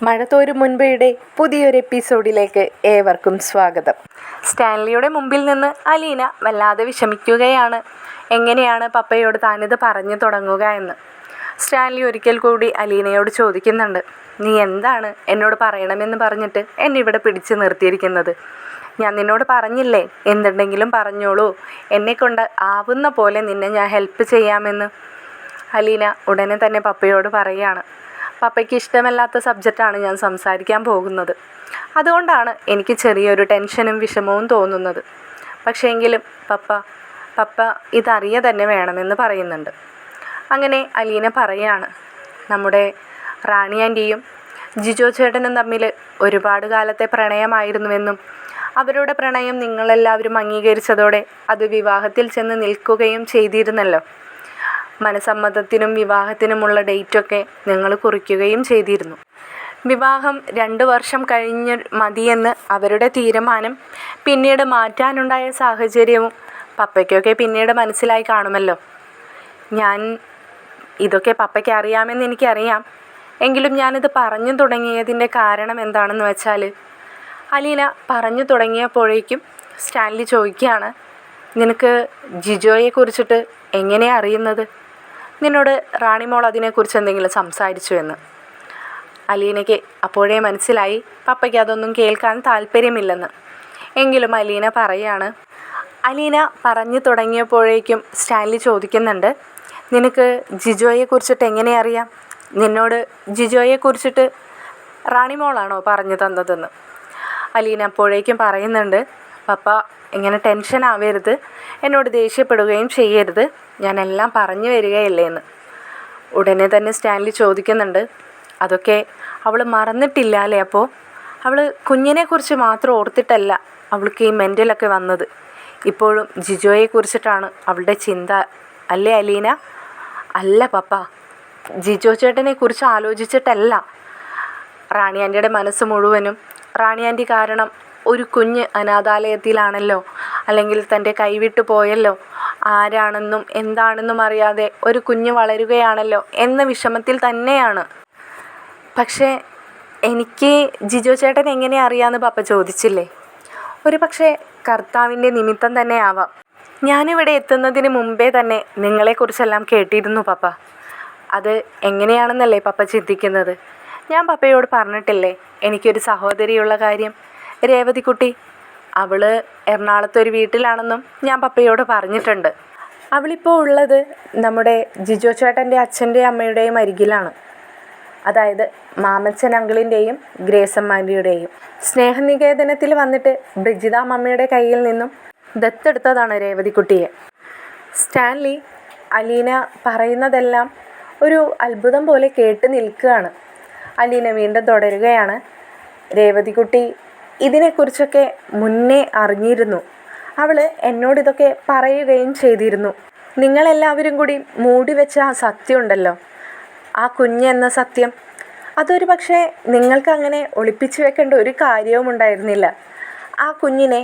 മഴ തോരും മുൻപേയുടെ പുതിയൊരു എപ്പിസോഡിലേക്ക് ഏവർക്കും സ്വാഗതം. സ്റ്റാൻലിയുടെ മുമ്പിൽ നിന്ന് അലീന വല്ലാതെ വിഷമിക്കുകയാണ്. എങ്ങനെയാണ് പപ്പയോട് താനിത് പറഞ്ഞു തുടങ്ങുക എന്ന്. സ്റ്റാൻലി ഒരിക്കൽ കൂടി അലീനയോട് ചോദിക്കുന്നുണ്ട്, നീ എന്താണ് എന്നോട് പറയണമെന്ന് പറഞ്ഞിട്ട് എന്നെ ഇവിടെ പിടിച്ചു നിർത്തിയിരിക്കുന്നത്? ഞാൻ നിന്നോട് പറഞ്ഞില്ലേ, എന്തുണ്ടെങ്കിലും പറഞ്ഞോളൂ, എന്നെക്കൊണ്ട് ആവുന്ന പോലെ നിന്നെ ഞാൻ ഹെൽപ്പ് ചെയ്യാമെന്ന്. അലീന ഉടനെ തന്നെ പപ്പയോട് പറയുകയാണ്, പപ്പയ്ക്ക് ഇഷ്ടമല്ലാത്ത സബ്ജക്റ്റാണ് ഞാൻ സംസാരിക്കാൻ പോകുന്നത്. അതുകൊണ്ടാണ് എനിക്ക് ചെറിയൊരു ടെൻഷനും വിഷമവും തോന്നുന്നത്. പക്ഷേ എങ്കിലും പപ്പ ഇതറിയ തന്നെ വേണമെന്ന് പറയുന്നുണ്ട്. അങ്ങനെ അലീന പറയാണ്, നമ്മുടെ റാണി ആൻറ്റിയും ജിജോ ചേട്ടനും തമ്മിൽ ഒരുപാട് കാലത്തെ പ്രണയമായിരുന്നുവെന്നും അവരുടെ പ്രണയം നിങ്ങളെല്ലാവരും അംഗീകരിച്ചതോടെ അത് വിവാഹത്തിൽ ചെന്ന് നിൽക്കുകയും ചെയ്തിരുന്നല്ലോ. മനസമ്മതത്തിനും വിവാഹത്തിനുമുള്ള ഡേറ്റൊക്കെ നിങ്ങൾ കുറിക്കുകയും ചെയ്തിരുന്നു. വിവാഹം 2 വർഷം കഴിഞ്ഞ് മതിയെന്ന് അവരുടെ തീരുമാനം പിന്നീട് മാറ്റാനുണ്ടായ സാഹചര്യവും പപ്പയ്ക്കൊക്കെ പിന്നീട് മനസ്സിലായി കാണുമല്ലോ. ഇതൊക്കെ പപ്പയ്ക്ക് അറിയാമെന്ന് എനിക്കറിയാം. എങ്കിലും ഞാനിത് പറഞ്ഞു തുടങ്ങിയതിൻ്റെ കാരണം എന്താണെന്ന് വെച്ചാൽ, അലീന പറഞ്ഞു തുടങ്ങിയപ്പോഴേക്കും സ്റ്റാൻലി ചോദിക്കുകയാണ്, നിനക്ക് ജിജോയെക്കുറിച്ചിട്ട് എങ്ങനെയാണ് അറിയുന്നത്? നിന്നോട് റാണിമോൾ അതിനെക്കുറിച്ച് എന്തെങ്കിലും സംസാരിച്ചു എന്ന്. അലീനയ്ക്ക് അപ്പോഴേ മനസ്സിലായി പപ്പയ്ക്ക് അതൊന്നും കേൾക്കാൻ താല്പര്യമില്ലെന്ന്. എങ്കിലും അലീന പറയാണ്. അലീന പറഞ്ഞു തുടങ്ങിയപ്പോഴേക്കും സ്റ്റാൻലി ചോദിക്കുന്നുണ്ട്, നിനക്ക് ജിജോയെക്കുറിച്ചിട്ട് എങ്ങനെ അറിയാം? നിന്നോട് ജിജോയെക്കുറിച്ചിട്ട് റാണിമോളാണോ പറഞ്ഞു തന്നതെന്ന്. അലീന അപ്പോഴേക്കും പറയുന്നുണ്ട്, പപ്പ ഇങ്ങനെ ടെൻഷൻ ആവരുത്, എന്നോട് ദേഷ്യപ്പെടുകയും ചെയ്യരുത്, ഞാനെല്ലാം പറഞ്ഞു വരികയല്ലേ എന്ന്. ഉടനെ തന്നെ സ്റ്റാൻലി ചോദിക്കുന്നുണ്ട്, അതൊക്കെ അവൾ മറന്നിട്ടില്ല അല്ലേ? അപ്പോൾ അവൾ കുഞ്ഞിനെക്കുറിച്ച് മാത്രം ഓർത്തിട്ടല്ല അവൾക്ക് ഈ മെൻ്റലൊക്കെ വന്നത്. ഇപ്പോഴും ജിജോയെക്കുറിച്ചിട്ടാണ് അവളുടെ ചിന്ത അല്ലേ അലീന? അല്ല പപ്പ, ജിജോ ചേട്ടനെ കുറിച്ച് ആലോചിച്ചിട്ടല്ല. റാണി ആൻറ്റിയുടെ മനസ്സ് മുഴുവനും റാണി ആൻറ്റി കാരണം ഒരു കുഞ്ഞ് അനാഥാലയത്തിലാണല്ലോ, അല്ലെങ്കിൽ തൻ്റെ കൈവിട്ടു പോയല്ലോ, ആരാണെന്നും എന്താണെന്നും അറിയാതെ ഒരു കുഞ്ഞ് വളരുകയാണല്ലോ എന്ന വിഷമത്തിൽ തന്നെയാണ്. പക്ഷേ എനിക്ക് ജിജോ ചേട്ടൻ എങ്ങനെ അറിയാമെന്ന് പപ്പ ചോദിച്ചില്ലേ? ഒരു പക്ഷേ കർത്താവിൻ്റെ നിമിത്തം തന്നെ ആവാം. ഞാനിവിടെ എത്തുന്നതിന് മുമ്പേ തന്നെ നിങ്ങളെക്കുറിച്ചെല്ലാം കേട്ടിരുന്നു പപ്പ. അത് എങ്ങനെയാണെന്നല്ലേ പപ്പ ചിന്തിക്കുന്നത്? ഞാൻ പപ്പയോട് പറഞ്ഞിട്ടില്ലേ എനിക്കൊരു സഹോദരിയുള്ള കാര്യം, രേവതിക്കുട്ടി. അവൾ എറണാകുളത്തൊരു വീട്ടിലാണെന്നും ഞാൻ പപ്പയോട് പറഞ്ഞിട്ടുണ്ട്. അവളിപ്പോൾ ഉള്ളത് നമ്മുടെ ജിജോ ചേട്ടൻ്റെ അച്ഛൻ്റെയും അമ്മയുടെയും അരികിലാണ്. അതായത് മാമച്ചൻ അങ്കിളിൻ്റെയും ഗ്രേസമ്മാൻ്റെയും. സ്നേഹനികേതനത്തിൽ വന്നിട്ട് ബ്രിജിത മമ്മയുടെ കയ്യിൽ നിന്നും ദത്തെടുത്തതാണ് രേവതിക്കുട്ടിയെ. സ്റ്റാൻലി അലീന പറയുന്നതെല്ലാം ഒരു അത്ഭുതം പോലെ കേട്ട് നിൽക്കുകയാണ്. അലീന വീണ്ടും തുടരുകയാണ്, രേവതിക്കുട്ടി ഇതിനെക്കുറിച്ചൊക്കെ മുന്നേ അറിഞ്ഞിരുന്നു. അവൾ എന്നോടിതൊക്കെ പറയുകയും ചെയ്തിരുന്നു. നിങ്ങളെല്ലാവരും കൂടി മൂടി വെച്ച ആ സത്യം ഉണ്ടല്ലോ, ആ കുഞ്ഞെന്ന സത്യം, അതൊരു പക്ഷേ നിങ്ങൾക്കങ്ങനെ ഒളിപ്പിച്ചു വെക്കേണ്ട ഒരു കാര്യവും ഉണ്ടായിരുന്നില്ല. ആ കുഞ്ഞിനെ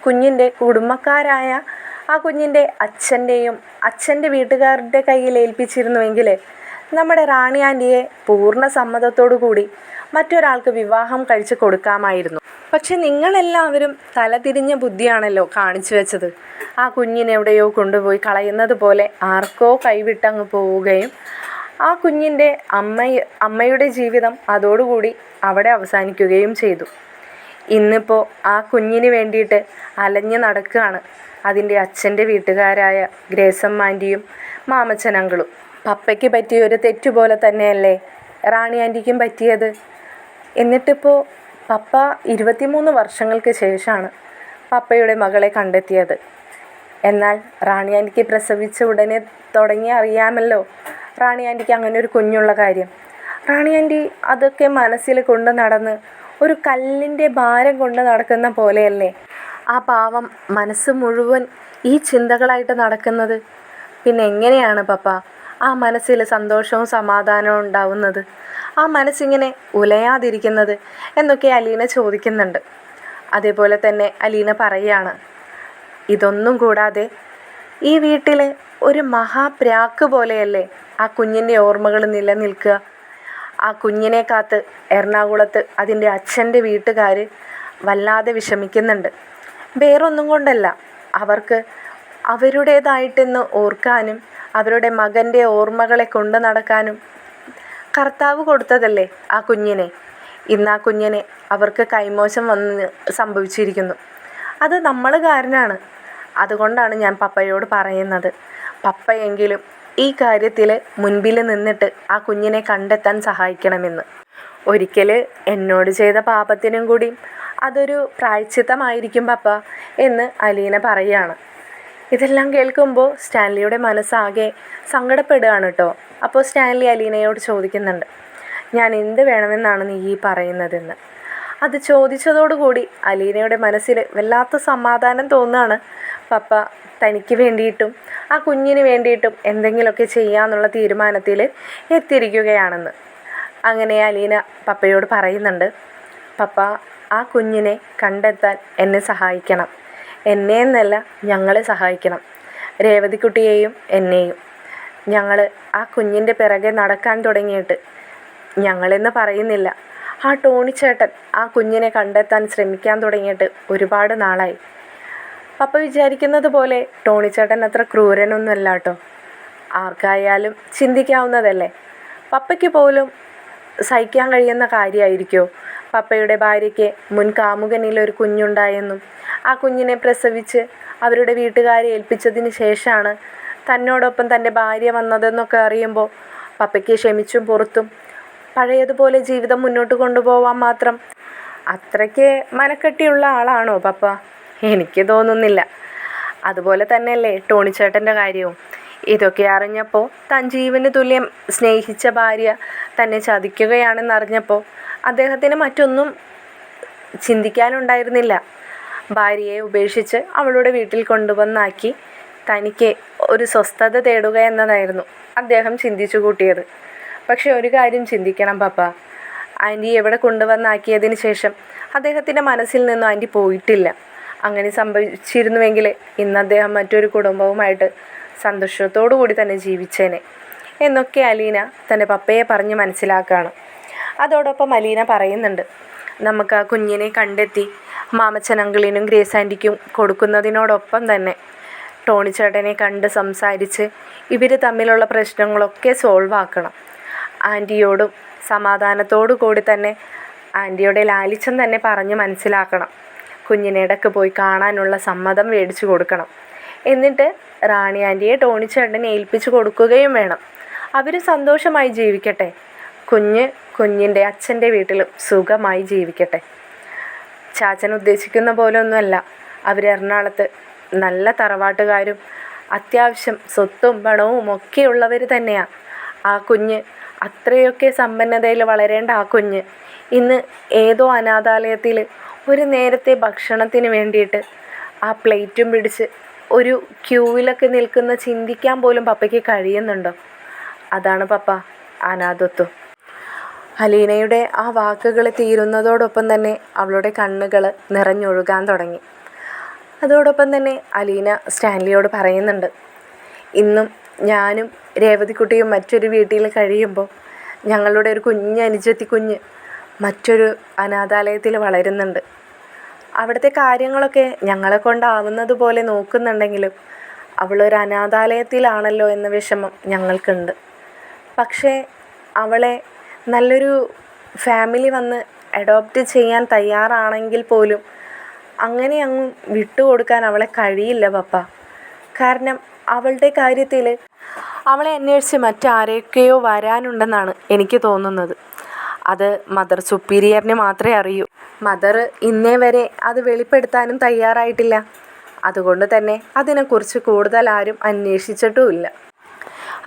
കുഞ്ഞിൻ്റെ കുടുംബക്കാരായ ആ കുഞ്ഞിൻ്റെ അച്ഛൻ്റെ വീട്ടുകാരുടെ കയ്യിൽ ഏൽപ്പിച്ചിരുന്നുവെങ്കിൽ നമ്മുടെ റാണി ആൻറ്റിയെ പൂർണ്ണ സമ്മതത്തോടു കൂടി മറ്റൊരാൾക്ക് വിവാഹം കഴിച്ച് കൊടുക്കാമായിരുന്നു. പക്ഷെ നിങ്ങളെല്ലാവരും തലതിരിഞ്ഞ ബുദ്ധിയാണല്ലോ കാണിച്ചു വെച്ചത്. ആ കുഞ്ഞിനെവിടെയോ കൊണ്ടുപോയി കളയുന്നത് പോലെ ആർക്കോ കൈവിട്ടങ്ങ് പോവുകയും ആ കുഞ്ഞിൻ്റെ അമ്മയുടെ ജീവിതം അതോടുകൂടി അവിടെ അവസാനിക്കുകയും ചെയ്തു. ഇന്നിപ്പോൾ ആ കുഞ്ഞിന് വേണ്ടിയിട്ട് അലഞ്ഞു നടക്കുകയാണ് അതിൻ്റെ അച്ഛൻ്റെ വീട്ടുകാരായ ഗ്രേസമ്മാൻ്റെയും മാമച്ചൻ അങ്കിളും. പപ്പയ്ക്ക് പറ്റിയൊരു തെറ്റുപോലെ തന്നെയല്ലേ റാണി ആൻറ്റിക്കും പറ്റിയത്? എന്നിട്ടിപ്പോൾ പപ്പ 23 വർഷങ്ങൾക്ക് ശേഷമാണ് പപ്പയുടെ മകളെ കണ്ടെത്തിയത്. എന്നാൽ റാണി ആൻറ്റിക്ക് പ്രസവിച്ച ഉടനെ തുടങ്ങി അറിയാമല്ലോ റാണി ആൻറ്റിക്ക് അങ്ങനെ ഒരു കുഞ്ഞുള്ള കാര്യം. റാണി ആൻറ്റി അതൊക്കെ മനസ്സിൽ കൊണ്ട് നടന്ന് ഒരു കല്ലിൻ്റെ ഭാരം കൊണ്ട് നടക്കുന്ന പോലെയല്ലേ ആ പാവം മനസ്സ് മുഴുവൻ ഈ ചിന്തകളായിട്ട് നടക്കുന്നത്? പിന്നെ എങ്ങനെയാണ് പപ്പ ആ മനസ്സിൽ സന്തോഷവും സമാധാനവും ഉണ്ടാവുന്നത്, ആ മനസ്സിങ്ങനെ ഉലയാതിരിക്കുന്നത് എന്നൊക്കെ അലീന ചോദിക്കുന്നുണ്ട്. അതേപോലെ തന്നെ അലീന പറയുകയാണ്, ഇതൊന്നും കൂടാതെ ഈ വീട്ടിലെ ഒരു മഹാപ്രാക്ക് പോലെയല്ലേ ആ കുഞ്ഞിൻ്റെ ഓർമ്മകൾ നിലനിൽക്കുക? ആ കുഞ്ഞിനെ കാത്ത് എറണാകുളത്ത് അതിൻ്റെ അച്ഛൻ്റെ വീട്ടുകാർ വല്ലാതെ വിഷമിക്കുന്നുണ്ട്. വേറൊന്നും കൊണ്ടല്ല, അവർക്ക് അവരുടേതായിട്ടെന്ന് ഓർക്കാനും അവരുടെ മകൻ്റെ ഓർമ്മകളെ കൊണ്ടു നടക്കാനും കർത്താവ് കൊടുത്തതല്ലേ ആ കുഞ്ഞിനെ. ഇന്ന് ആ കുഞ്ഞിനെ അവർക്ക് കൈമോശം വന്ന് സംഭവിച്ചിരിക്കുന്നു. അത് നമ്മൾ കാരനാണ്. അതുകൊണ്ടാണ് ഞാൻ പപ്പയോട് പറയുന്നത്, പപ്പയെങ്കിലും ഈ കാര്യത്തിൽ മുൻപിൽ നിന്നിട്ട് ആ കുഞ്ഞിനെ കണ്ടെത്താൻ സഹായിക്കണമെന്ന്. ഒരിക്കൽ എന്നോട് ചെയ്ത പാപത്തിനും കൂടി അതൊരു പ്രായശ്ചിത്തമായിരിക്കും പപ്പ എന്ന് അലീന പറയുകയാണ്. ഇതെല്ലാം കേൾക്കുമ്പോൾ സ്റ്റാൻലിയുടെ മനസ്സാകെ സങ്കടപ്പെടുകയാണ് കേട്ടോ. അപ്പോൾ സ്റ്റാൻലി അലീനയോട് ചോദിക്കുന്നുണ്ട്, ഞാൻ എന്ത് വേണമെന്നാണ് നീ ഈ പറയുന്നതെന്ന്. അത് ചോദിച്ചതോടുകൂടി അലീനയുടെ മനസ്സിൽ വല്ലാത്ത സമാധാനം തോന്നുകയാണ്. പപ്പ തനിക്ക് വേണ്ടിയിട്ടും ആ കുഞ്ഞിന് വേണ്ടിയിട്ടും എന്തെങ്കിലുമൊക്കെ ചെയ്യാമെന്നുള്ള തീരുമാനത്തിൽ എത്തിയിരിക്കുകയാണെന്ന്. അങ്ങനെ അലീന പപ്പയോട് പറയുന്നുണ്ട്, പപ്പ ആ കുഞ്ഞിനെ കണ്ടെത്താൻ എന്നെ സഹായിക്കണം. എന്നെ എന്നല്ല, ഞങ്ങളെ സഹായിക്കണം, രേവതിക്കുട്ടിയെയും എന്നെയും. ഞങ്ങൾ ആ കുഞ്ഞിൻ്റെ പിറകെ നടക്കാൻ തുടങ്ങിയിട്ട്, ഞങ്ങളെന്ന് പറയുന്നില്ല, ആ ടോണിച്ചേട്ടൻ ആ കുഞ്ഞിനെ കണ്ടെത്താൻ ശ്രമിക്കാൻ തുടങ്ങിയിട്ട് ഒരുപാട് നാളായി. പപ്പ വിചാരിക്കുന്നത് പോലെ ടോണിച്ചേട്ടൻ അത്ര ക്രൂരനൊന്നുമല്ല കേട്ടോ. ആർക്കായാലും ചിന്തിക്കാവുന്നതല്ലേ. പപ്പയ്ക്ക് പോലും സഹിക്കാൻ കഴിയുന്ന കാര്യമായിരിക്കുമോ പപ്പയുടെ ഭാര്യയ്ക്ക് മുൻ കാമുകനിലൊരു കുഞ്ഞുണ്ടായെന്നും ആ കുഞ്ഞിനെ പ്രസവിച്ച് അവരുടെ വീട്ടുകാരെ ഏൽപ്പിച്ചതിന് ശേഷമാണ് തന്നോടൊപ്പം തൻ്റെ ഭാര്യ വന്നതെന്നൊക്കെ അറിയുമ്പോൾ പപ്പയ്ക്ക് ക്ഷമിച്ചും പുറത്തും പഴയതുപോലെ ജീവിതം മുന്നോട്ട് കൊണ്ടുപോകാൻ മാത്രം അത്രയ്ക്ക് മനക്കെട്ടിയുള്ള ആളാണോ പപ്പ? എനിക്ക് തോന്നുന്നില്ല. അതുപോലെ തന്നെയല്ലേ ടോണിച്ചേട്ടൻ്റെ കാര്യവും. ഇതൊക്കെ അറിഞ്ഞപ്പോൾ താൻ ജീവന് തുല്യം സ്നേഹിച്ച ഭാര്യ തന്നെ ചതിക്കുകയാണെന്നറിഞ്ഞപ്പോൾ അദ്ദേഹത്തിന് മറ്റൊന്നും ചിന്തിക്കാനുണ്ടായിരുന്നില്ല. ഭാര്യയെ ഉപേക്ഷിച്ച് അവളുടെ വീട്ടിൽ കൊണ്ടുവന്നാക്കി തനിക്ക് ഒരു സ്വസ്ഥത തേടുക എന്നതായിരുന്നു അദ്ദേഹം ചിന്തിച്ചു കൂട്ടിയത്. പക്ഷെ ഒരു കാര്യം ചിന്തിക്കണം പപ്പ, ആൻറ്റി എവിടെ കൊണ്ടുവന്നാക്കിയതിന് ശേഷം അദ്ദേഹത്തിൻ്റെ മനസ്സിൽ നിന്നും ആൻറ്റി പോയിട്ടില്ല. അങ്ങനെ സംഭവിച്ചിരുന്നുവെങ്കിൽ ഇന്ന് അദ്ദേഹം മറ്റൊരു കുടുംബവുമായിട്ട് സന്തോഷത്തോടു കൂടി തന്നെ ജീവിച്ചേനെ എന്നൊക്കെ അലീന തൻ്റെ പപ്പയെ പറഞ്ഞ് മനസ്സിലാക്കുകയാണ്. അതോടൊപ്പം അലീന പറയുന്നുണ്ട്, നമുക്ക് ആ കുഞ്ഞിനെ കണ്ടെത്തി മാമച്ചൻ അങ്കിളിനും ഗ്രേസ് ആൻറ്റിക്കും കൊടുക്കുന്നതിനോടൊപ്പം തന്നെ ടോണിച്ചേട്ടനെ കണ്ട് സംസാരിച്ച് ഇവർ തമ്മിലുള്ള പ്രശ്നങ്ങളൊക്കെ സോൾവ് ആക്കണം. ആൻറ്റിയോടും സമാധാനത്തോടു കൂടി തന്നെ ആൻറ്റിയുടെ ലാലിച്ചൻ തന്നെ പറഞ്ഞ് മനസ്സിലാക്കണം. കുഞ്ഞിനെ ഇടയ്ക്ക് പോയി കാണാനുള്ള സമ്മതം മേടിച്ചു കൊടുക്കണം. എന്നിട്ട് റാണി ആൻറ്റിയെ ടോണിച്ചേട്ടനെ ഏൽപ്പിച്ചു കൊടുക്കുകയും വേണം. അവർ സന്തോഷമായി ജീവിക്കട്ടെ. കുഞ്ഞിൻ്റെ അച്ഛൻ്റെ വീട്ടിലും സുഖമായി ജീവിക്കട്ടെ. ചാച്ചൻ ഉദ്ദേശിക്കുന്ന പോലെ ഒന്നുമല്ല. അവർ എറണാകുളത്ത് നല്ല തറവാട്ടുകാരും അത്യാവശ്യം സ്വത്തും പണവും ഒക്കെ ഉള്ളവർ തന്നെയാണ്. ആ കുഞ്ഞ് അത്രയൊക്കെ സമ്പന്നതയിൽ വളരേണ്ട ആ കുഞ്ഞ് ഇന്ന് ഏതോ അനാഥാലയത്തിൽ ഒരു നേരത്തെ ഭക്ഷണത്തിന് വേണ്ടിയിട്ട് ആ പ്ലേറ്റും പിടിച്ച് ഒരു ക്യൂവിലൊക്കെ നിൽക്കുന്ന ചിന്തിക്കാൻ പോലും പപ്പയ്ക്ക് കഴിയുന്നുണ്ടോ? അതാണ് പപ്പ അനാഥത്വം. അലീനയുടെ ആ വാക്കുകൾ തീരുന്നതോടൊപ്പം തന്നെ അവളുടെ കണ്ണുകൾ നിറഞ്ഞൊഴുകാൻ തുടങ്ങി. അതോടൊപ്പം തന്നെ അലീന സ്റ്റാൻലിയോട് പറയുന്നുണ്ട്, ഇന്നും ഞാനും രേവതിക്കുട്ടിയും മറ്റൊരു വീട്ടിൽ കഴിയുമ്പോൾ ഞങ്ങളുടെ ഒരു അനുജത്തി കുഞ്ഞ് മറ്റൊരു അനാഥാലയത്തിൽ വളരുന്നുണ്ട്. അവിടുത്തെ കാര്യങ്ങളൊക്കെ ഞങ്ങളെ കൊണ്ടാവുന്നത് പോലെ നോക്കുന്നുണ്ടെങ്കിലും അവളൊരു അനാഥാലയത്തിലാണല്ലോ എന്ന വിഷമം ഞങ്ങൾക്കുണ്ട്. പക്ഷേ അവളെ നല്ലൊരു ഫാമിലി വന്ന് അഡോപ്റ്റ് ചെയ്യാൻ തയ്യാറാണെങ്കിൽ പോലും അങ്ങനെ അങ്ങ് വിട്ടുകൊടുക്കാൻ അവളെ കഴിയില്ല പപ്പ. കാരണം അവളുടെ കാര്യത്തിൽ അവളെ അന്വേഷിച്ച് മറ്റാരൊക്കെയോ വരാനുണ്ടെന്നാണ് എനിക്ക് തോന്നുന്നത്. അത് മദർ സുപ്പീരിയറിന് മാത്രമേ അറിയൂ. മദർ ഇന്നേ വരെ അത് വെളിപ്പെടുത്താനും തയ്യാറായിട്ടില്ല. അതുകൊണ്ട് തന്നെ അതിനെക്കുറിച്ച് കൂടുതൽ ആരും അന്വേഷിച്ചിട്ടുമില്ല.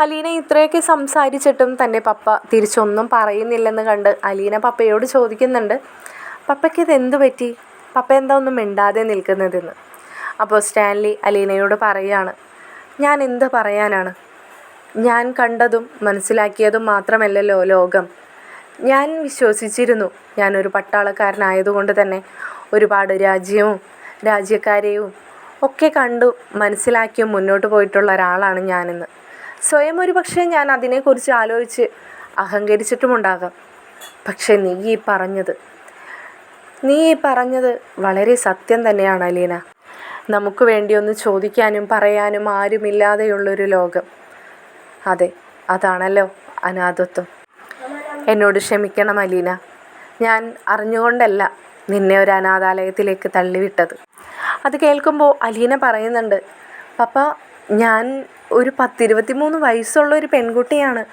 അലീന ഇത്രയൊക്കെ സംസാരിച്ചിട്ടും തൻ്റെ പപ്പ തിരിച്ചൊന്നും പറയുന്നില്ലെന്ന് കണ്ട് അലീന പപ്പയോട് ചോദിക്കുന്നുണ്ട്, പപ്പയ്ക്ക് ഇതെന്തു പറ്റി? പപ്പ എന്താ ഒന്നും മിണ്ടാതെ നിൽക്കുന്നതെന്ന്. അപ്പോൾ സ്റ്റാൻലി അലീനയോട് പറയുകയാണ്, ഞാൻ എന്ത് പറയാനാണ്? ഞാൻ കണ്ടതും മനസ്സിലാക്കിയതും മാത്രമല്ലല്ലോ ലോകം. ഞാൻ വിശ്വസിച്ചിരുന്നു ഞാനൊരു പട്ടാളക്കാരനായതുകൊണ്ട് തന്നെ ഒരുപാട് രാജ്യവും രാജ്യക്കാരെയും ഒക്കെ കണ്ടു മനസ്സിലാക്കിയും മുന്നോട്ട് പോയിട്ടുള്ള ഒരാളാണ് ഞാനെന്ന്. സ്വയം ഒരു പക്ഷേ ഞാൻ അതിനെക്കുറിച്ച് ആലോചിച്ച് അഹങ്കരിച്ചിട്ടുമുണ്ടാകാം. പക്ഷെ നീ ഈ പറഞ്ഞത് വളരെ സത്യം തന്നെയാണ് അലീന. നമുക്ക് വേണ്ടി ഒന്ന് ചോദിക്കാനും പറയാനും ആരുമില്ലാതെയുള്ളൊരു ലോകം. അതെ, അതാണല്ലോ അനാഥത്വം. എന്നോട് ക്ഷമിക്കണം അലീന. ഞാൻ അറിഞ്ഞുകൊണ്ടല്ല നിന്നെ ഒരു അനാഥാലയത്തിലേക്ക് തള്ളിവിട്ടത്. അത് കേൾക്കുമ്പോൾ അലീന പറയുന്നുണ്ട്, പപ്പ, ഞാൻ ഒരു 10-23 വയസ്സുള്ള ഒരു പെൺകുട്ടിയാണ്.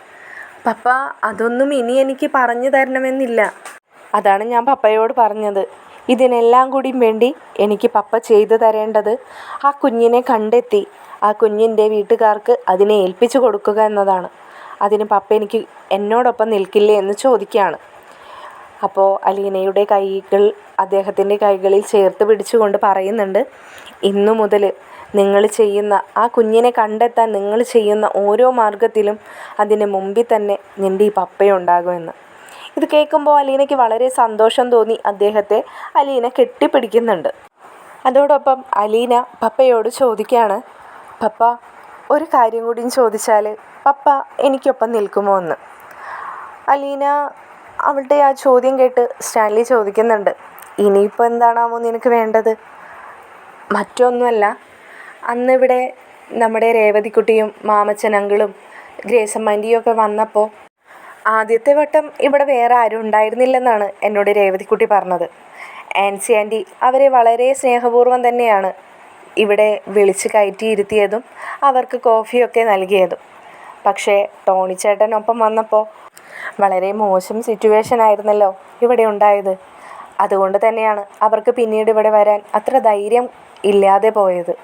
പപ്പ അതൊന്നും ഇനി എനിക്ക് പറഞ്ഞു തരണമെന്നില്ല. അതാണ് ഞാൻ പപ്പയോട് പറഞ്ഞത്. ഇതിനെല്ലാം കൂടിയും വേണ്ടി എനിക്ക് പപ്പ ചെയ്തു തരേണ്ടത് ആ കുഞ്ഞിനെ കണ്ടെത്തി ആ കുഞ്ഞിൻ്റെ വീട്ടുകാർക്ക് അതിനെ ഏൽപ്പിച്ചു കൊടുക്കുക എന്നതാണ്. അതിന് പപ്പ എന്നോടൊപ്പം നിൽക്കില്ലേ എന്ന് ചോദിക്കുകയാണ്. അപ്പോൾ അലീനയുടെ കൈകൾ അദ്ദേഹത്തിൻ്റെ കൈകളിൽ ചേർത്ത് പിടിച്ചുകൊണ്ട് പറയുന്നുണ്ട്, ഇന്നു മുതൽ നിങ്ങൾ ചെയ്യുന്ന ആ കുഞ്ഞിനെ കണ്ടെത്താൻ നിങ്ങൾ ചെയ്യുന്ന ഓരോ മാർഗത്തിലും അതിന് മുമ്പിൽ തന്നെ നിൻ്റെ ഈ പപ്പയുണ്ടാകുമെന്ന്. ഇത് കേൾക്കുമ്പോൾ അലീനയ്ക്ക് വളരെ സന്തോഷം തോന്നി. അദ്ദേഹത്തെ അലീന കെട്ടിപ്പിടിക്കുന്നുണ്ട്. അതോടൊപ്പം അലീന പപ്പയോട് ചോദിക്കുകയാണ്, പപ്പ, ഒരു കാര്യം കൂടിയും ചോദിച്ചാൽ പപ്പ എനിക്കൊപ്പം നിൽക്കുമോ എന്ന്. അലീന അവളുടെ ആ ചോദ്യം കേട്ട് സ്റ്റാൻലി ചോദിക്കുന്നുണ്ട്, ഇനിയിപ്പോൾ എന്താണാവോ നിനക്ക് വേണ്ടത്? മറ്റൊന്നുമല്ല, അന്നിവിടെ നമ്മുടെ രേവതിക്കുട്ടിയും മാമച്ചൻ അങ്കിളും ഗ്രേസമ്മാൻ്റിയും ഒക്കെ വന്നപ്പോൾ ആദ്യത്തെ വട്ടം ഇവിടെ വേറെ ആരും ഉണ്ടായിരുന്നില്ലെന്നാണ് എന്നോട് രേവതിക്കുട്ടി പറഞ്ഞത്. ആൻസി ആൻറ്റി അവരെ വളരെ സ്നേഹപൂർവ്വം തന്നെയാണ് ഇവിടെ വിളിച്ച് കയറ്റിയിരുത്തിയതും അവർക്ക് കോഫിയൊക്കെ നൽകിയതും. പക്ഷേ ടോണിച്ചേട്ടനൊപ്പം വന്നപ്പോൾ വളരെ മോശം സിറ്റുവേഷൻ ആയിരുന്നല്ലോ ഇവിടെ ഉണ്ടായത്. അതുകൊണ്ട് തന്നെയാണ് അവർക്ക് പിന്നീട് ഇവിടെ വരാൻ അത്ര ധൈര്യം ഇല്ലാതെ പോയത്.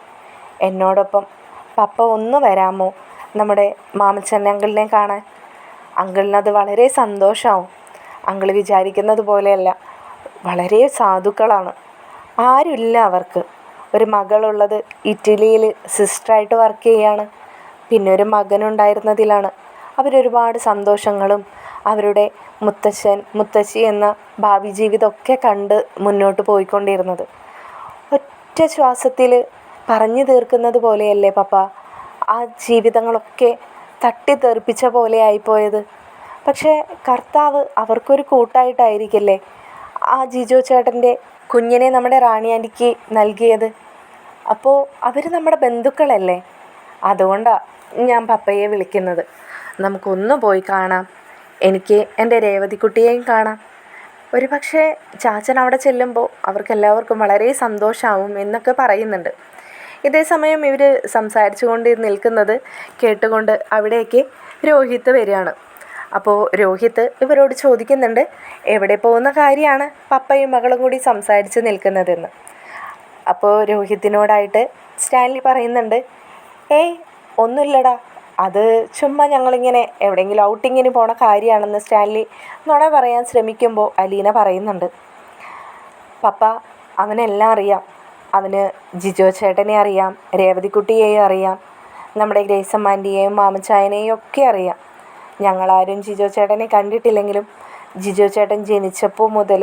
എന്നോടൊപ്പം പപ്പ ഒന്ന് വരാമോ നമ്മുടെ മാമച്ചൻ അങ്കിളിനെ കാണാൻ? അങ്കിളിനത് വളരെ സന്തോഷമാവും. അങ്കിൾ വിചാരിക്കുന്നത് പോലെയല്ല, വളരെ സാധുക്കളാണ്. ആരുമില്ല അവർക്ക്. ഒരു മകളുള്ളത് ഇറ്റലിയിൽ സിസ്റ്ററായിട്ട് വർക്ക് ചെയ്യാണ്. പിന്നെ ഒരു മകനുണ്ടായിരുന്നതിലാണ് അവരൊരുപാട് സന്തോഷങ്ങളും അവരുടെ മുത്തശ്ശൻ മുത്തശ്ശി എന്ന ഭാവി ജീവിതമൊക്കെ കണ്ട് മുന്നോട്ട് പോയിക്കൊണ്ടിരുന്നത്. ഒറ്റ ശ്വാസത്തിൽ പറഞ്ഞു തീർക്കുന്നത് പോലെയല്ലേ പപ്പ ആ ജീവിതങ്ങളൊക്കെ തട്ടിത്തെറിപ്പിച്ച പോലെ ആയിപ്പോയത്. പക്ഷേ കർത്താവ് അവർക്കൊരു കൂട്ടായിട്ടായിരിക്കില്ലേ ആ ജിജോ ചേട്ടൻ്റെ കുഞ്ഞിനെ നമ്മുടെ റാണി ആൻറ്റിക്ക് നൽകിയത്. അപ്പോൾ അവർ നമ്മുടെ ബന്ധുക്കളല്ലേ. അതുകൊണ്ടാണ് ഞാൻ പപ്പയെ വിളിക്കുന്നത്. നമുക്കൊന്ന് പോയി കാണാം. എനിക്ക് എൻ്റെ രേവതിക്കുട്ടിയെയും കാണാം. ഒരു പക്ഷേ ചാച്ചൻ അവിടെ ചെല്ലുമ്പോൾ അവർക്കെല്ലാവർക്കും വളരെ സന്തോഷമാവും എന്നൊക്കെ പറയുന്നുണ്ട്. ഇതേ സമയം ഇവർ സംസാരിച്ചു കൊണ്ട് നിൽക്കുന്നത് കേട്ടുകൊണ്ട് അവിടേക്ക് രോഹിത്ത് വരികയാണ്. അപ്പോൾ രോഹിത്ത് ഇവരോട് ചോദിക്കുന്നുണ്ട്, എവിടെ പോകുന്ന കാര്യമാണ് പപ്പയും മകളും കൂടി സംസാരിച്ച് നിൽക്കുന്നതെന്ന്. അപ്പോൾ രോഹിത്തിനോടായിട്ട് സ്റ്റാൻലി പറയുന്നുണ്ട്, ഏയ് ഒന്നുമില്ലടാ, അത് ചുമ്മാ ഞങ്ങളിങ്ങനെ എവിടെയെങ്കിലും ഔട്ടിങ്ങിന് പോണ കാര്യമാണെന്ന് സ്റ്റാൻലി നുണ പറയാൻ ശ്രമിക്കുമ്പോൾ അലീന പറയുന്നുണ്ട്, പപ്പ അവനെല്ലാം അറിയാം. അവന് ജിജോ ചേട്ടനെ അറിയാം, രേവതിക്കുട്ടിയെയും അറിയാം, നമ്മുടെ ഗ്രേസമ്മാൻ്റിയെയും മാമച്ചായനെയും ഒക്കെ അറിയാം. ഞങ്ങളാരും ജിജോ ചേട്ടനെ കണ്ടിട്ടില്ലെങ്കിലും ജിജോ ചേട്ടൻ ജനിച്ചപ്പോൾ മുതൽ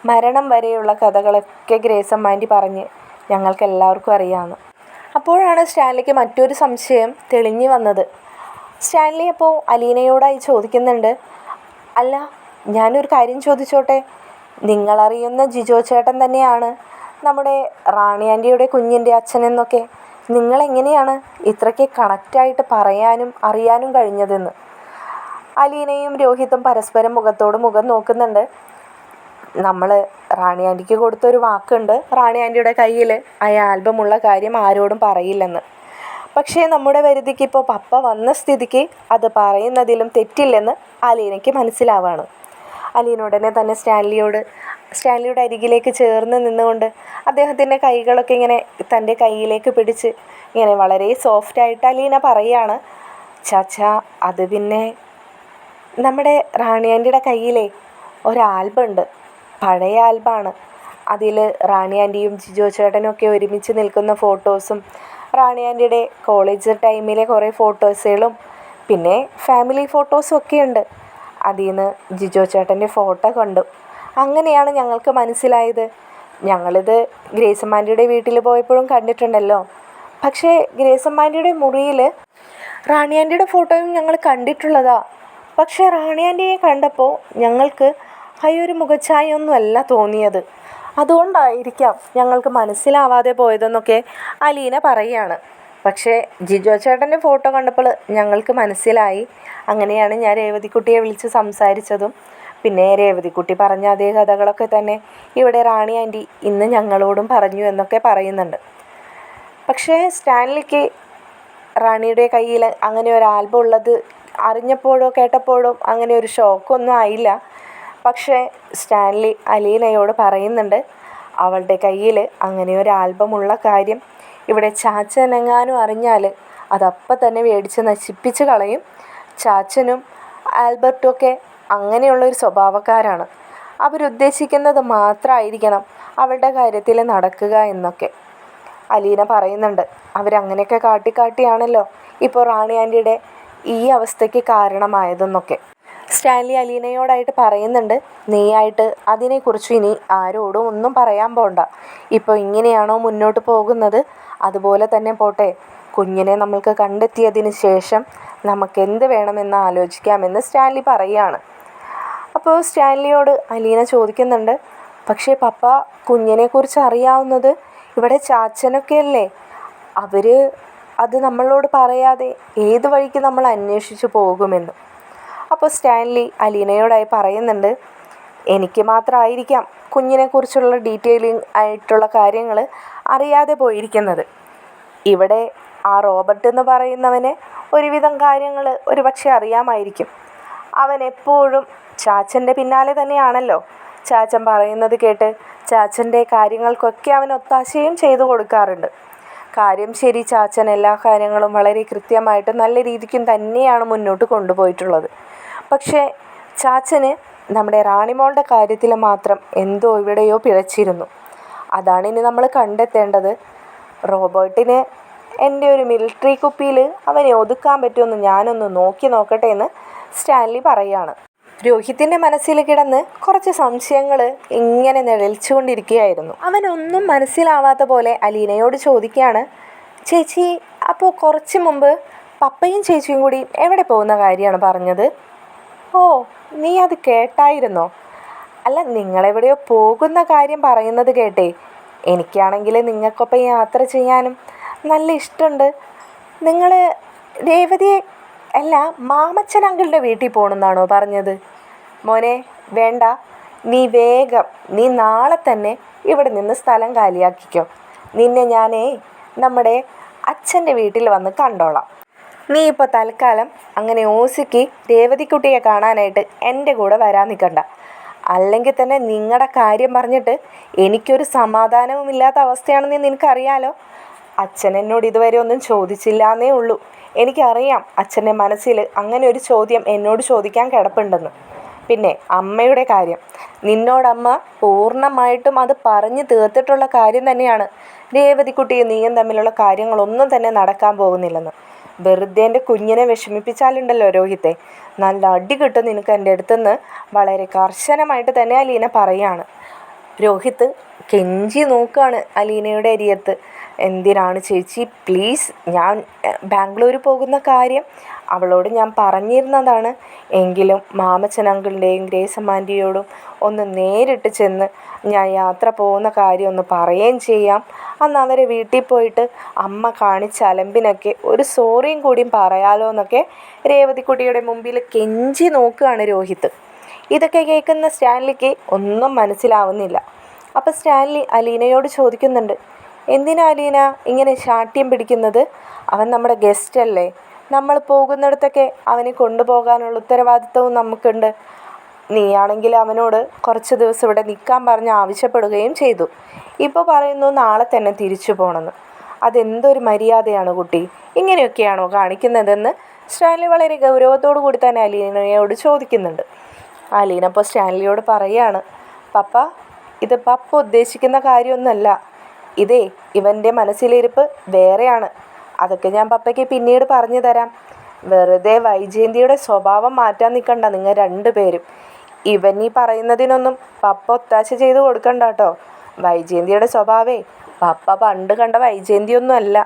മരണം വരെയുള്ള കഥകളൊക്കെ ഗ്രേസമ്മാൻ്റി പറഞ്ഞ് ഞങ്ങൾക്കെല്ലാവർക്കും അറിയാമെന്ന്. അപ്പോഴാണ് സ്റ്റാൻലിക്ക് മറ്റൊരു സംശയം തെളിഞ്ഞു വന്നത്. സ്റ്റാൻലി അപ്പോൾ അലീനയോടായി ചോദിക്കുന്നുണ്ട്, അല്ല, ഞാനൊരു കാര്യം ചോദിച്ചോട്ടെ, നിങ്ങളറിയുന്ന ജിജോ ചേട്ടൻ തന്നെയാണ് നമ്മുടെ റാണി ആൻറ്റിയുടെ കുഞ്ഞിൻ്റെ അച്ഛനെന്നൊക്കെ നിങ്ങളെങ്ങനെയാണ് ഇത്രയ്ക്ക് കണക്റ്റായിട്ട് പറയാനും അറിയാനും കഴിഞ്ഞതെന്ന്. അലീനയും രോഹിത്തും പരസ്പരം മുഖത്തോട് മുഖം നോക്കുന്നുണ്ട്. നമ്മൾ റാണി ആൻറ്റിക്ക് കൊടുത്തൊരു വാക്കുണ്ട്, റാണി ആൻറ്റിയുടെ കയ്യിൽ ആ ആൽബമുള്ള കാര്യം ആരോടും പറയില്ലെന്ന്. പക്ഷേ നമ്മുടെ വരുതിക്ക് ഇപ്പോൾ പപ്പ വന്ന സ്ഥിതിക്ക് അത് പറയുന്നതിലും തെറ്റില്ലെന്ന് അലീനയ്ക്ക് മനസ്സിലാവാണ്. അലീന ഉടനെ തന്നെ സ്റ്റാൻലിയുടെ അരികിലേക്ക് ചേർന്ന് നിന്നുകൊണ്ട് അദ്ദേഹത്തിൻ്റെ കൈകളൊക്കെ ഇങ്ങനെ തൻ്റെ കയ്യിലേക്ക് പിടിച്ച് ഇങ്ങനെ വളരെ സോഫ്റ്റായിട്ട് അലീന പറയുകയാണ്, ചാച്ചാ, അത് പിന്നെ നമ്മുടെ റാണി ആൻറ്റിയുടെ കയ്യിലെ ഒരാൽബമുണ്ട്, പഴയ ആൽബമാണ്. അതിൽ റാണി ആൻറ്റിയും ജിജോ ചേട്ടനും ഒക്കെ ഒരുമിച്ച് നിൽക്കുന്ന ഫോട്ടോസും റാണി ആൻറ്റിയുടെ കോളേജ് ടൈമിലെ കുറേ ഫോട്ടോസുകളും പിന്നെ ഫാമിലി ഫോട്ടോസും ഒക്കെ ഉണ്ട്. അതിൽ നിന്ന് ജിജോ ചേട്ടൻ്റെ ഫോട്ടോ കണ്ടു. അങ്ങനെയാണ് ഞങ്ങൾക്ക് മനസ്സിലായത്. ഞങ്ങളിത് ഗ്രേസമ്മാൻ്റിയുടെ വീട്ടിൽ പോയപ്പോഴും കണ്ടിട്ടുണ്ടല്ലോ. പക്ഷേ ഗ്രേസമ്മാൻ്റിയുടെ മുറിയിൽ റാണി ആൻറ്റിയുടെ ഫോട്ടോയും ഞങ്ങൾ കണ്ടിട്ടുള്ളതാ. പക്ഷേ റാണി ആൻറ്റിയെ കണ്ടപ്പോൾ ഞങ്ങൾക്ക് ഒരു മുഖച്ഛായയൊന്നുമല്ല തോന്നിയത്. അതുകൊണ്ടായിരിക്കാം ഞങ്ങൾക്ക് മനസ്സിലാവാതെ പോയതെന്നൊക്കെ അലീന പറയുകയാണ്. പക്ഷേ ജിജോ ചേട്ടൻ്റെ ഫോട്ടോ കണ്ടപ്പോൾ ഞങ്ങൾക്ക് മനസ്സിലായി. അങ്ങനെയാണ് ഞാൻ രേവതിക്കുട്ടിയെ വിളിച്ച് സംസാരിച്ചതും. പിന്നെ രേവതിക്കുട്ടി പറഞ്ഞ അതേ കഥകളൊക്കെ തന്നെ ഇവിടെ റാണി ആൻറ്റി ഇന്ന് ഞങ്ങളോടും പറഞ്ഞു എന്നൊക്കെ പറയുന്നുണ്ട്. പക്ഷേ സ്റ്റാൻലിക്ക് റാണിയുടെ കയ്യിൽ അങ്ങനെ ഒരു ആൽബം ഉള്ളത് അറിഞ്ഞപ്പോഴോ കേട്ടപ്പോഴോ അങ്ങനെ ഒരു ഷോക്കൊന്നും ആയില്ല. പക്ഷേ സ്റ്റാൻലി അലീനയോട് പറയുന്നുണ്ട് അവളുടെ കയ്യിൽ അങ്ങനെ ഒരു ആൽബം ഉള്ള കാര്യം ഇവിടെ ചാച്ചനെങ്ങാനും അറിഞ്ഞാൽ അതപ്പം തന്നെ മേടിച്ച് നശിപ്പിച്ച് കളയും. ചാച്ചനും ആൽബർട്ടും ഒക്കെ അങ്ങനെയുള്ളൊരു സ്വഭാവക്കാരാണ്. അവരുദ്ദേശിക്കുന്നത് മാത്രമായിരിക്കണം അവളുടെ കാര്യത്തിൽ നടക്കുക എന്നൊക്കെ അലീന പറയുന്നുണ്ട്. അവരങ്ങനെയൊക്കെ കാട്ടിയാണല്ലോ ഇപ്പോൾ റാണി ആൻറ്റിയുടെ ഈ അവസ്ഥയ്ക്ക് കാരണമായതെന്നൊക്കെ. സ്റ്റാൻലി അലീനയോടായിട്ട് പറയുന്നുണ്ട്, നീയായിട്ട് അതിനെക്കുറിച്ച് ഇനി ആരോടും ഒന്നും പറയാൻ പോണ്ട. ഇപ്പോൾ ഇങ്ങനെയാണോ മുന്നോട്ട് പോകുന്നത് അതുപോലെ തന്നെ പോട്ടെ. കുഞ്ഞിനെ നമ്മൾക്ക് കണ്ടെത്തിയതിന് ശേഷം നമുക്കെന്ത് വേണമെന്ന് ആലോചിക്കാമെന്ന് സ്റ്റാൻലി പറയുകയാണ്. അപ്പോൾ സ്റ്റാൻലിയോട് അലീന ചോദിക്കുന്നുണ്ട്, പക്ഷേ പപ്പ കുഞ്ഞിനെക്കുറിച്ച് അറിയാവുന്നത് ഇവിടെ ചാച്ചനൊക്കെയല്ലേ? അവർ അത് നമ്മളോട് പറയാതെ ഏത് വഴിക്ക് നമ്മൾ അന്വേഷിച്ച് പോകുമെന്ന്. അപ്പോൾ സ്റ്റാൻലി അലീനയോടായി പറയുന്നുണ്ട്, എനിക്ക് മാത്രമായിരിക്കാം കുഞ്ഞിനെക്കുറിച്ചുള്ള ഡീറ്റെയിലിംഗ് ആയിട്ടുള്ള കാര്യങ്ങൾ അറിയാതെ പോയിരിക്കുന്നത്. ഇവിടെ ആ റോബർട്ട് എന്ന് പറയുന്നവന് ഒരുവിധം കാര്യങ്ങൾ ഒരു പക്ഷേ അറിയാമായിരിക്കും. അവൻ എപ്പോഴും ചാച്ചൻ്റെ പിന്നാലെ തന്നെയാണല്ലോ. ചാച്ചൻ പറയുന്നത് കേട്ട് ചാച്ചൻ്റെ കാര്യങ്ങൾക്കൊക്കെ അവൻ ഒത്താശയും ചെയ്തു കൊടുക്കാറുണ്ട്. കാര്യം ശരി, ചാച്ചൻ എല്ലാ കാര്യങ്ങളും വളരെ കൃത്യമായിട്ട് നല്ല രീതിക്കും തന്നെയാണ് മുന്നോട്ട് കൊണ്ടുപോയിട്ടുള്ളത്. പക്ഷേ ചാച്ചന് നമ്മുടെ റാണിമോളുടെ കാര്യത്തിൽ മാത്രം എന്തോ ഇവിടെയോ പിഴച്ചിരുന്നു. അതാണ് ഇനി നമ്മൾ കണ്ടെത്തേണ്ടത്. റോബർട്ടിന് എൻ്റെ ഒരു മിലിറ്ററി കുപ്പിയിൽ അവനെ ഒതുക്കാൻ പറ്റുമെന്ന് ഞാനൊന്ന് നോക്കട്ടെ എന്ന് സ്റ്റാൻലി പറയുകയാണ്. രോഹിത്തിൻ്റെ മനസ്സിൽ കിടന്ന് കുറച്ച് സംശയങ്ങൾ ഇങ്ങനെ നിഴലിച്ചുകൊണ്ടിരിക്കുകയായിരുന്നു. അവനൊന്നും മനസ്സിലാവാത്ത പോലെ അലീനയോട് ചോദിക്കുകയാണ്, ചേച്ചി അപ്പോൾ കുറച്ച് മുമ്പ് പപ്പയും ചേച്ചിയും കൂടി എവിടെ പോകുന്ന കാര്യമാണ് പറഞ്ഞത്? ഓ, നീ അത് കേട്ടായിരുന്നോ? അല്ല, നിങ്ങളെവിടെയോ പോകുന്ന കാര്യം പറയുന്നത് കേട്ടേ. എനിക്കാണെങ്കിൽ നിങ്ങൾക്കൊപ്പം യാത്ര ചെയ്യാനും നല്ല ഇഷ്ടമുണ്ട്. നിങ്ങൾ രേവതിയെ അല്ല മാമച്ചൻ അങ്കിളുടെ വീട്ടിൽ പോകണമെന്നാണോ പറഞ്ഞത്? മോനെ വേണ്ട, നീ നാളെ തന്നെ ഇവിടെ നിന്ന് സ്ഥലം കാലിയാക്കിക്കോ. നിന്നെ ഞാനേ നമ്മുടെ അച്ഛൻ്റെ വീട്ടിൽ വന്ന് കണ്ടോളാം. നീ ഇപ്പോൾ തൽക്കാലം അങ്ങനെ ഓസിക്ക് രേവതിക്കുട്ടിയെ കാണാനായിട്ട് എൻ്റെ കൂടെ വരാൻ നിൽക്കണ്ട. അല്ലെങ്കിൽ തന്നെ നിങ്ങളുടെ കാര്യം പറഞ്ഞിട്ട് എനിക്കൊരു സമാധാനവുമില്ലാത്ത അവസ്ഥയാണെന്ന് നിനക്കറിയാലോ. അച്ഛൻ എന്നോട് ഇതുവരെ ഒന്നും ചോദിച്ചില്ല എന്നേ ഉള്ളൂ. എനിക്കറിയാം അച്ഛൻ്റെ മനസ്സിൽ അങ്ങനെ ഒരു ചോദ്യം എന്നോട് ചോദിക്കാൻ കിടപ്പുണ്ടെന്ന്. പിന്നെ അമ്മയുടെ കാര്യം, നിന്നോടമ്മ പൂർണ്ണമായിട്ടും അത് പറഞ്ഞു തീർത്തിട്ടുള്ള കാര്യം തന്നെയാണ്. രേവതിക്കുട്ടിയും നീയും തമ്മിലുള്ള കാര്യങ്ങളൊന്നും തന്നെ നടക്കാൻ പോകുന്നില്ലെന്ന്. വെറുതെ എൻ്റെ കുഞ്ഞിനെ വിഷമിപ്പിച്ചാലുണ്ടല്ലോ രോഹിത്തെ, നല്ല അടി കിട്ടും നിനക്ക് എൻ്റെ അടുത്തുനിന്ന് വളരെ കർശനമായിട്ട് തന്നെ അലീന പറയാണ്. രോഹിത്ത് കെഞ്ചി നോക്കുകയാണ് അലീനയുടെ അരിയത്ത്. എന്തിനാണ് ചേച്ചി, പ്ലീസ്, ഞാൻ ബാംഗ്ലൂർ പോകുന്ന കാര്യം അവളോട് ഞാൻ പറഞ്ഞിരുന്നതാണ്. എങ്കിലും മാമച്ചൻ അങ്കിളിൻ്റെയും ഗ്രേസമ്മാൻ്റെയോടും ഒന്ന് നേരിട്ട് ചെന്ന് ഞാൻ യാത്ര പോകുന്ന കാര്യം ഒന്ന് പറയുകയും ചെയ്യാം. അന്ന് അവരെ വീട്ടിൽ പോയിട്ട് അമ്മ കാണിച്ച അലമ്പിനൊക്കെ ഒരു സോറിയും കൂടിയും പറയാലോ എന്നൊക്കെ രേവതിക്കുട്ടിയുടെ മുമ്പിൽ കെഞ്ചി നോക്കുകയാണ് രോഹിത്ത്. ഇതൊക്കെ കേൾക്കുന്ന സ്റ്റാൻലിക്ക് ഒന്നും മനസ്സിലാവുന്നില്ല. അപ്പോൾ സ്റ്റാൻലി അലീനയോട് ചോദിക്കുന്നുണ്ട്, എന്തിനാ അലീന ഇങ്ങനെ ശാഠ്യം പിടിക്കുന്നത്? അവൻ നമ്മുടെ ഗസ്റ്റ് അല്ലേ. നമ്മൾ പോകുന്നിടത്തൊക്കെ അവനെ കൊണ്ടുപോകാനുള്ള ഉത്തരവാദിത്വവും നമുക്കുണ്ട്. നീയാണെങ്കിൽ അവനോട് കുറച്ച് ദിവസം ഇവിടെ നിൽക്കാൻ പറഞ്ഞ് ആവശ്യപ്പെടുകയും ചെയ്തു. ഇപ്പോൾ പറയുന്നു നാളെ തന്നെ തിരിച്ചു പോകണമെന്ന്. അതെന്തൊരു മര്യാദയാണ് കുട്ടി, ഇങ്ങനെയൊക്കെയാണോ കാണിക്കുന്നതെന്ന് സ്റ്റാൻലി വളരെ ഗൗരവത്തോടു കൂടി തന്നെ അലീനയോട് ചോദിക്കുന്നുണ്ട്. അലീന അപ്പോൾ സ്റ്റാൻലിയോട് പറയുകയാണ്, പപ്പ, ഇത് പപ്പ ഉദ്ദേശിക്കുന്ന കാര്യമൊന്നുമല്ല. ഇതേ ഇവൻ്റെ മനസ്സിലിരിപ്പ് വേറെയാണ്. അതൊക്കെ ഞാൻ പപ്പയ്ക്ക് പിന്നീട് പറഞ്ഞു തരാം. വെറുതെ വൈജയന്തിയുടെ സ്വഭാവം മാറ്റാൻ നിൽക്കണ്ട നിങ്ങൾ രണ്ടുപേരും. ഇവൻ ഈ പറയുന്നതിനൊന്നും പപ്പ ഒത്താശ ചെയ്ത് കൊടുക്കണ്ട കേട്ടോ. വൈജയന്തിയുടെ സ്വഭാവേ പപ്പ പണ്ട് കണ്ട വൈജയന്തിയൊന്നും അല്ല.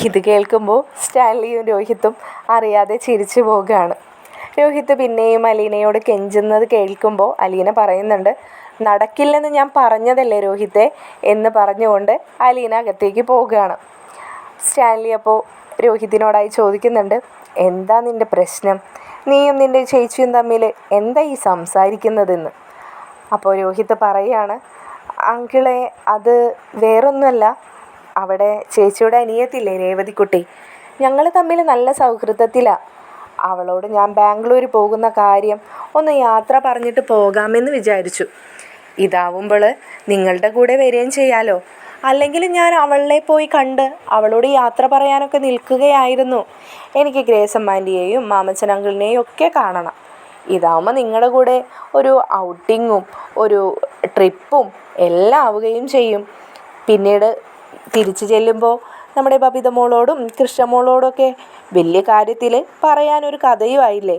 ഇത് കേൾക്കുമ്പോൾ സ്റ്റാൻലിയും രോഹിത്തും അറിയാതെ ചിരിച്ചു പോകുകയാണ്. രോഹിത് പിന്നെയും അലീനയോട് കെഞ്ചുന്നത് കേൾക്കുമ്പോൾ അലീന പറയുന്നുണ്ട്, നടക്കില്ലെന്ന് ഞാൻ പറഞ്ഞതല്ലേ രോഹിത്തെ എന്ന് പറഞ്ഞുകൊണ്ട് അലീന അകത്തേക്ക് പോവുകയാണ്. സ്റ്റാൻലി അപ്പോൾ രോഹിത്തിനോടായി ചോദിക്കുന്നുണ്ട്, എന്താ നിൻ്റെ പ്രശ്നം? നീയും നിൻ്റെ ചേച്ചിയും തമ്മിൽ എന്താ ഈ സംസാരിക്കുന്നതെന്ന്. അപ്പോൾ രോഹിത് പറയുകയാണ്, അങ്കിളെ അത് വേറൊന്നുമല്ല, അവിടെ ചേച്ചിയുടെ അനിയത്തില്ലേ രേവതിക്കുട്ടി, ഞങ്ങൾ തമ്മിൽ നല്ല സൗഹൃദത്തിലാണ്. അവളോട് ഞാൻ ബാംഗ്ലൂർ പോകുന്ന കാര്യം ഒന്ന് യാത്ര പറഞ്ഞിട്ട് പോകാമെന്ന് വിചാരിച്ചു. ഇതാവുമ്പോൾ നിങ്ങളുടെ കൂടെ വരികയും ചെയ്യാലോ. അല്ലെങ്കിൽ ഞാൻ അവളെ പോയി കണ്ട് അവളോട് യാത്ര പറയാനൊക്കെ നിൽക്കുകയായിരുന്നു. എനിക്ക് ഗ്രേസമ്മാൻ്റെയും മാമച്ചൻ അങ്കിളിനെയും ഒക്കെ കാണണം. ഇതാവുമ്പോൾ നിങ്ങളുടെ കൂടെ ഒരു ഔട്ടിങ്ങും ഒരു ട്രിപ്പും എല്ലാം ആവുകയും ചെയ്യും. പിന്നീട് തിരിച്ചു ചെല്ലുമ്പോൾ നമ്മുടെ ബബിത മോളോടും കൃഷ്ണമോളോടൊക്കെ വലിയ കാര്യത്തിൽ പറയാനൊരു കഥയും ആയില്ലേ.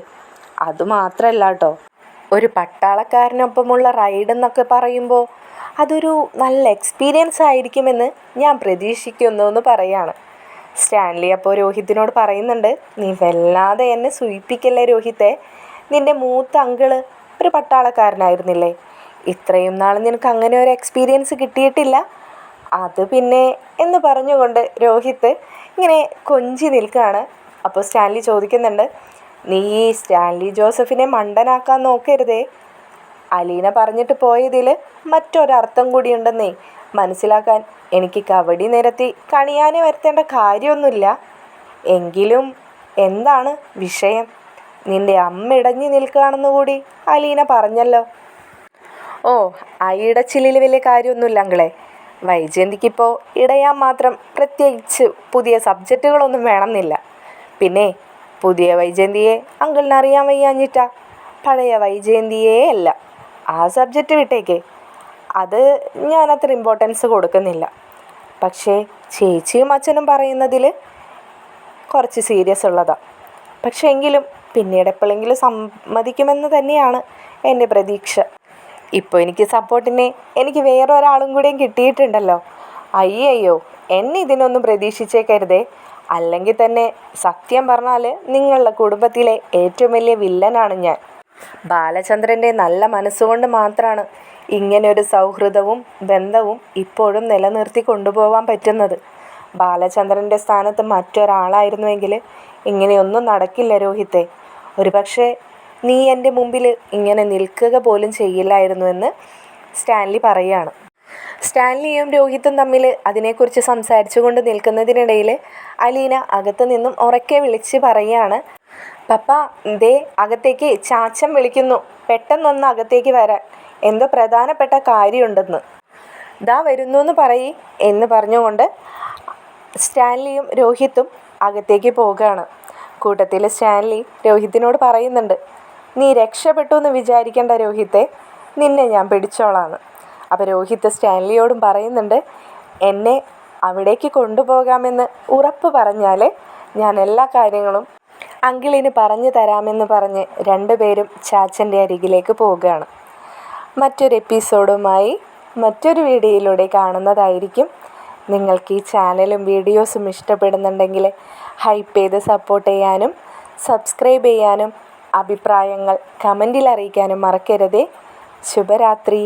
അതുമാത്രമല്ല കേട്ടോ, ഒരു പട്ടാളക്കാരനൊപ്പമുള്ള റൈഡ് എന്നൊക്കെ പറയുമ്പോൾ അതൊരു നല്ല എക്സ്പീരിയൻസ് ആയിരിക്കുമെന്ന് ഞാൻ പ്രതീക്ഷിക്കുന്നു എന്ന് പറയാണ്. സ്റ്റാൻലി അപ്പോൾ രോഹിത്തിനോട് പറയുന്നുണ്ട്, നീ വല്ലാതെ എന്നെ സൂചിപ്പിക്കല്ലേ രോഹിത്തെ, നിൻ്റെ മൂത്ത അങ്കിള് ഒരു പട്ടാളക്കാരനായിരുന്നില്ലേ? ഇത്രയും നാൾ നിനക്ക് അങ്ങനെ ഒരു എക്സ്പീരിയൻസ് കിട്ടിയിട്ടില്ല. അത് പിന്നെ എന്ന് പറഞ്ഞുകൊണ്ട് രോഹിത്ത് ഇങ്ങനെ കൊഞ്ചി നിൽക്കുകയാണ്. അപ്പോൾ സ്റ്റാൻലി ചോദിക്കുന്നുണ്ട്, നീ ഈ സ്റ്റാൻലി ജോസഫിനെ മണ്ടനാക്കാൻ നോക്കരുതേ. അലീന പറഞ്ഞിട്ട് പോയതിൽ മറ്റൊരർത്ഥം കൂടിയുണ്ടെന്നേ മനസ്സിലാക്കാൻ എനിക്ക് കവടി നിരത്തി കണിയാനെ വരുത്തേണ്ട കാര്യമൊന്നുമില്ല. എങ്കിലും എന്താണ് വിഷയം? നിൻ്റെ അമ്മ ഇടഞ്ഞു നിൽക്കുകയാണെന്ന് കൂടി അലീന പറഞ്ഞല്ലോ. ഓ, ആ ഇടച്ചിലിൽ വലിയ കാര്യമൊന്നുമില്ല അങ്കിളെ. വൈജയന്തിക്കിപ്പോൾ ഇടയാൻ മാത്രം പ്രത്യേകിച്ച് പുതിയ സബ്ജക്റ്റുകളൊന്നും വേണമെന്നില്ല. പിന്നെ പുതിയ വൈജയന്തിയെ അങ്കിളിന് അറിയാൻ വയ്യാഞ്ഞിട്ടാ, പഴയ വൈജയന്തിയേ അല്ല. ആ സബ്ജക്റ്റ് വിട്ടേക്ക്, അത് ഞാൻ അത്ര ഇമ്പോർട്ടൻസ് കൊടുക്കുന്നില്ല. പക്ഷേ ചേച്ചിയും അച്ഛനും പറയുന്നതിൽ കുറച്ച് സീരിയസ് ഉള്ളതാണ്. പക്ഷേ എങ്കിലും പിന്നീട് എപ്പോഴെങ്കിലും സമ്മതിക്കുമെന്ന് തന്നെയാണ് എൻ്റെ പ്രതീക്ഷ. ഇപ്പോൾ എനിക്ക് സപ്പോർട്ടിനെ എനിക്ക് വേറൊരാളും കൂടിയും കിട്ടിയിട്ടുണ്ടല്ലോ. അയ്യോ, എന്നെ ഇതിനൊന്നും പ്രതീക്ഷിച്ചേക്കരുതേ. അല്ലെങ്കിൽ തന്നെ സത്യം പറഞ്ഞാൽ നിങ്ങളുടെ കുടുംബത്തിലെ ഏറ്റവും വലിയ വില്ലനാണ് ഞാൻ. ബാലചന്ദ്രൻ്റെ നല്ല മനസ്സുകൊണ്ട് മാത്രമാണ് ഇങ്ങനെയൊരു സൗഹൃദവും ബന്ധവും ഇപ്പോഴും നിലനിർത്തി കൊണ്ടുപോകാൻ പറ്റുന്നത്. ബാലചന്ദ്രൻ്റെ സ്ഥാനത്ത് മറ്റൊരാളായിരുന്നുവെങ്കിൽ ഇങ്ങനെയൊന്നും നടക്കില്ല രോഹിത്തെ. ഒരുപക്ഷെ നീ എൻ്റെ മുമ്പിൽ ഇങ്ങനെ നിൽക്കുക പോലും ചെയ്യില്ലായിരുന്നുവെന്ന് സ്റ്റാൻലി പറയുകയാണ്. സ്റ്റാൻലിയും രോഹിത്തും തമ്മിൽ അതിനെക്കുറിച്ച് സംസാരിച്ചു കൊണ്ട് നിൽക്കുന്നതിനിടയിൽ അലീന അകത്തു നിന്നും ഉറക്കെ വിളിച്ച് പറയുകയാണ്, പപ്പ ദേ അകത്തേക്ക് ചാച്ചൻ വിളിക്കുന്നു, പെട്ടെന്നൊന്ന് അകത്തേക്ക് വരാൻ, എന്തോ പ്രധാനപ്പെട്ട കാര്യമുണ്ടെന്ന്. ദാ വരുന്നു എന്ന് പറയ് എന്ന് പറഞ്ഞുകൊണ്ട് സ്റ്റാൻലിയും രോഹിത്തും അകത്തേക്ക് പോവുകയാണ്. കൂട്ടത്തിൽ സ്റ്റാൻലി രോഹിത്തിനോട് പറയുന്നുണ്ട്, നീ രക്ഷപ്പെട്ടു എന്ന് വിചാരിക്കേണ്ട രോഹിത്തെ, നിന്നെ ഞാൻ പിടിച്ചോളാന്ന്. അപ്പോൾ രോഹിത്ത് സ്റ്റാൻലിയോടും പറയുന്നുണ്ട്, എന്നെ അവിടേക്ക് കൊണ്ടുപോകാമെന്ന് ഉറപ്പ് പറഞ്ഞാൽ ഞാൻ എല്ലാ കാര്യങ്ങളും അങ്കിളിന് പറഞ്ഞു തരാമെന്ന് പറഞ്ഞ് രണ്ടുപേരും ചാച്ചൻ്റെ അരികിലേക്ക് പോവുകയാണ്. മറ്റൊരു എപ്പിസോഡുമായി മറ്റൊരു വീഡിയോയിലൂടെ കാണുന്നതായിരിക്കും. നിങ്ങൾക്ക് ഈ ചാനലും വീഡിയോസും ഇഷ്ടപ്പെടുന്നുണ്ടെങ്കിൽ ഹൈപ്പ് ചെയ്ത് സപ്പോർട്ട് ചെയ്യാനും സബ്സ്ക്രൈബ് ചെയ്യാനും അഭിപ്രായങ്ങൾ കമൻറ്റിൽ അറിയിക്കാനും മറക്കരുതേ. ശുഭരാത്രി.